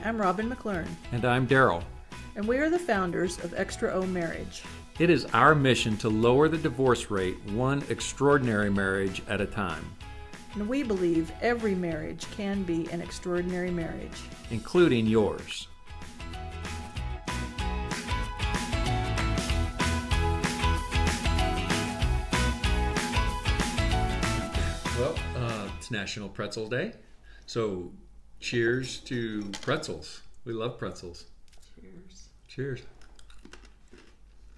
I'm Robin McLaren. And I'm Daryl. And we are the founders of eXtraOrdinary. It is our mission to lower the divorce rate one extraordinary marriage at a time. And we believe every marriage can be an extraordinary marriage, including yours. Well, it's National Pretzel Day, so cheers to pretzels. We love pretzels. Cheers.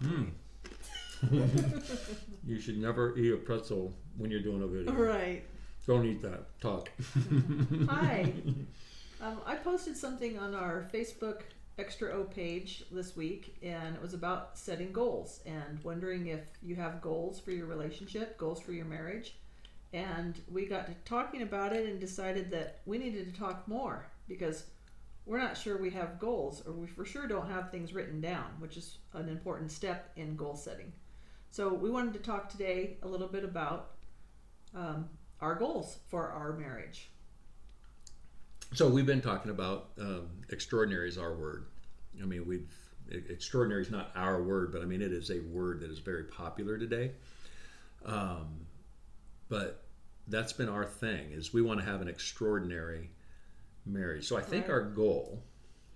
You should never eat a pretzel when you're doing a video. Right. Don't eat that. Talk. Hi. I posted something on our Facebook eXtraO page this week, and it was about setting goals and wondering if you have goals for your relationship, goals for your marriage. And we got to talking about it and decided that we needed to talk more because we're not sure we have goals, or we for sure don't have things written down, which is an important step in goal setting. So we wanted to talk today a little bit about our goals for our marriage. So we've been talking about extraordinary is our word. I mean, extraordinary is not our word, but I mean it is a word that is very popular today. But that's been our thing, is we want to have an extraordinary marriage. So I think our goal,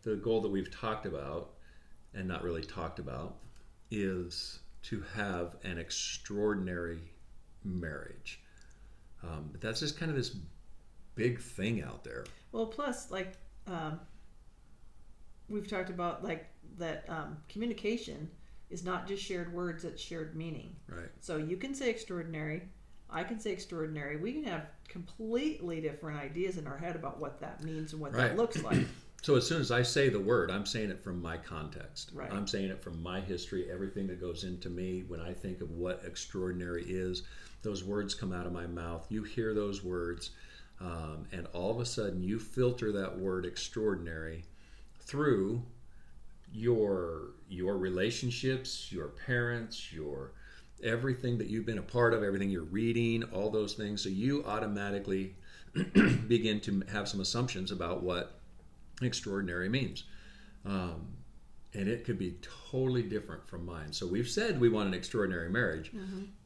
the goal that we've talked about and not really talked about, is to have an extraordinary marriage. But that's just kind of this big thing out there. Well, plus, we've talked about that communication is not just shared words, it's shared meaning. Right. So you can say extraordinary, I can say extraordinary. We can have completely different ideas in our head about what that means and what that looks like. So as soon as I say the word, I'm saying it from my context. Right. I'm saying it from my history, everything that goes into me. When I think of what extraordinary is, those words come out of my mouth. You hear those words, and all of a sudden you filter that word extraordinary through your relationships, your parents, your everything that you've been a part of, everything you're reading, all those things. So you automatically begin to have some assumptions about what extraordinary means. And it could be totally different from mine. So we've said we want an extraordinary marriage,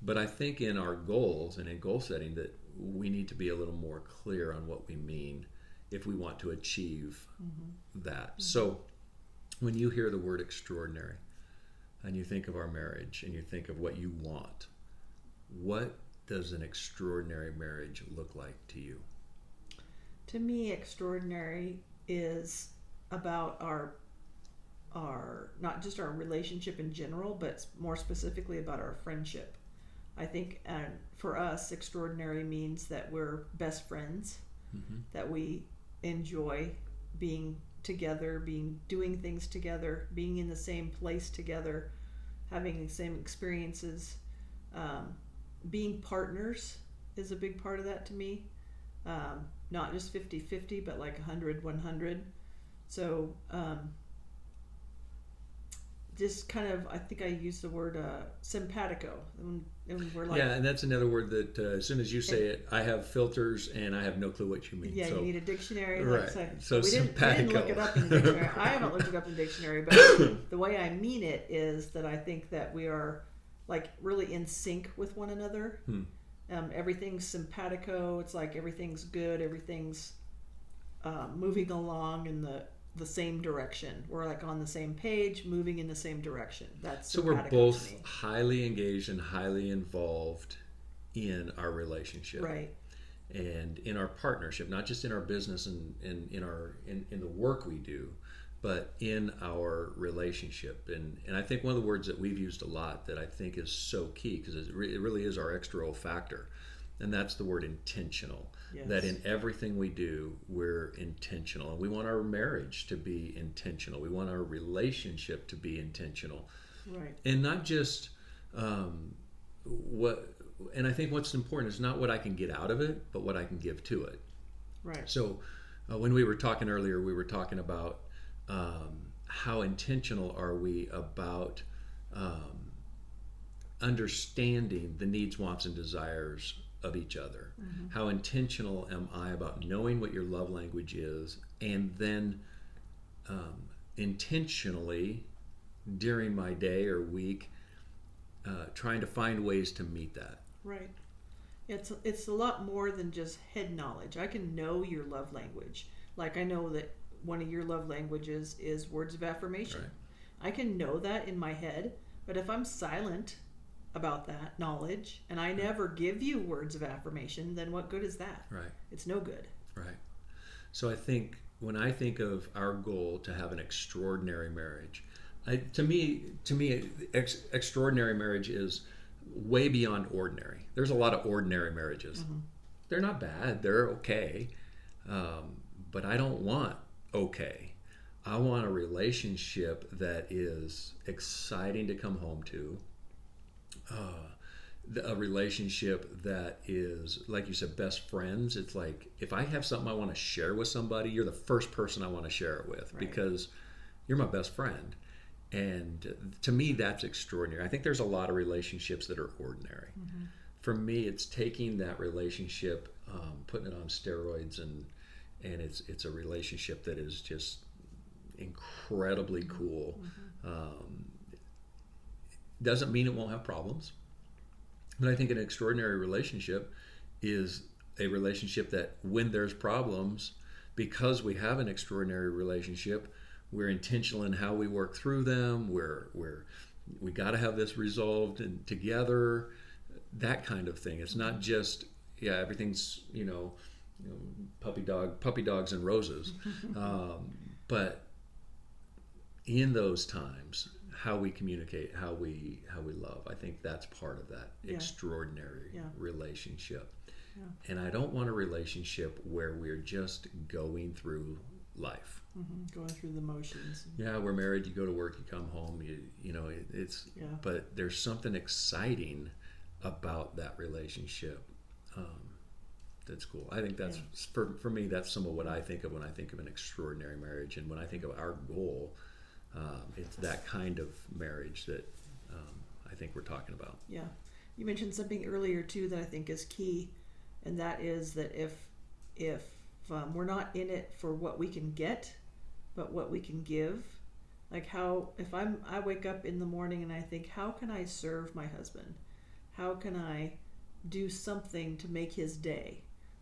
but I think in our goals and in goal setting that we need to be a little more clear on what we mean if we want to achieve that. So when you hear the word extraordinary, and you think of our marriage, and you think of what you want, what does an extraordinary marriage look like to you? To me, extraordinary is about our not just our relationship in general, but more specifically about our friendship. I think for us, extraordinary means that we're best friends, that we enjoy being together, doing things together, being in the same place together, having the same experiences. Being partners is a big part of that to me. Not just 50-50, but like 100-100. So just kind of, I think I used the word simpatico. And we're like, and that's another word that as soon as you say it, I have filters and I have no clue what you mean. Yeah, so, you need a dictionary. Right. So we didn't look it up in the dictionary. I haven't looked it up in the dictionary, but the way I mean it is that I think that we are like really in sync with one another. Everything's simpatico. It's like everything's good. Everything's moving along in the same direction. We're like on the same page, moving in the same direction. That's so we're both highly engaged and highly involved in our relationship, right? And in our partnership, not just in our business and in the work we do, but in our relationship. And I think one of the words that we've used a lot that I think is so key, because it really is our extra factor, and that's the word intentional. Yes. That in everything we do, we're intentional. And we want our marriage to be intentional. We want our relationship to be intentional. Right. And not just and I think what's important is not what I can get out of it, but what I can give to it. Right. So when we were talking earlier, we were talking about how intentional are we about understanding the needs, wants, and desires of each other. How intentional am I about knowing what your love language is and then intentionally during my day or week, trying to find ways to meet that. Right. It's a lot more than just head knowledge. I can know your love language. Like I know that one of your love languages is words of affirmation. Right. I can know that in my head, but if I'm silent about that knowledge and I never give you words of affirmation, then what good is that? Right. It's no good. Right. So I think when I think of our goal to have an extraordinary marriage, to me, extraordinary marriage is way beyond ordinary. There's a lot of ordinary marriages. Mm-hmm. They're not bad. They're okay. But I don't want okay. I want a relationship that is exciting to come home to. A relationship that is, like you said, best friends. It's like if I have something I want to share with somebody, you're the first person I want to share it with, because you're my best friend. And to me, that's extraordinary. I think there's a lot of relationships that are ordinary. Mm-hmm. For me, it's taking that relationship, putting it on steroids, and it's a relationship that is just incredibly cool. Mm-hmm. Doesn't mean it won't have problems, but I think an extraordinary relationship is a relationship that when there's problems, because we have an extraordinary relationship, we're intentional in how we work through them. We got to have this resolved and together, that kind of thing. It's not just everything's puppy dogs and roses, but in those times, how we communicate, how we love, I think that's part of that extraordinary relationship. Yeah. And I don't want a relationship where we're just going through life. Mm-hmm. Going through the motions. Yeah, we're married. You go to work. You come home. It's. Yeah. But there's something exciting about that relationship. That's cool. I think that's for me. That's some of what I think of when I think of an extraordinary marriage, and when I think of our goal, it's that kind of marriage that I think we're talking about. Yeah, you mentioned something earlier too that I think is key, and that is that if we're not in it for what we can get, but what we can give. Like if I wake up in the morning and I think, how can I serve my husband? How can I do something to make his day?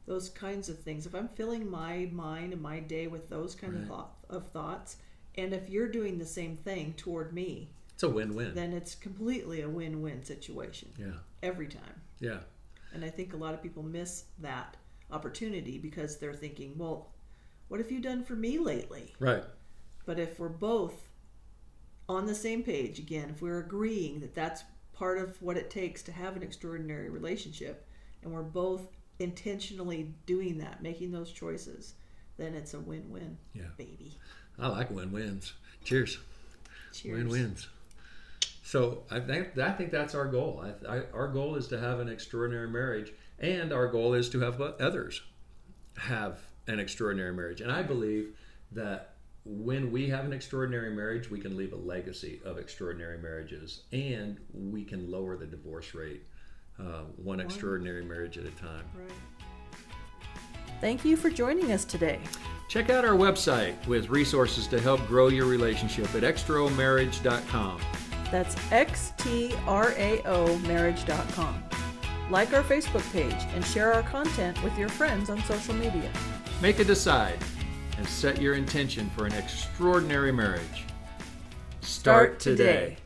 Those kinds of things. If I'm filling my mind and my day with those kind of thoughts, and if you're doing the same thing toward me, it's a win-win. Then it's completely a win-win situation. Yeah. Every time. Yeah. And I think a lot of people miss that opportunity because they're thinking, well, what have you done for me lately? Right. But if we're both on the same page, again, if we're agreeing that that's part of what it takes to have an extraordinary relationship, and we're both intentionally doing that, making those choices, then it's a win-win, baby. I like win-wins. Cheers. Cheers. Win-wins. So I think that's our goal. Our goal is to have an extraordinary marriage, and our goal is to have others have an extraordinary marriage. And I believe that when we have an extraordinary marriage, we can leave a legacy of extraordinary marriages, and we can lower the divorce rate one extraordinary marriage at a time. Right. Thank you for joining us today. Check out our website with resources to help grow your relationship at eXtraOmarriage.com. That's eXtraOmarriage.com. Like our Facebook page and share our content with your friends on social media. Make a decide and set your intention for an extraordinary marriage. Start today.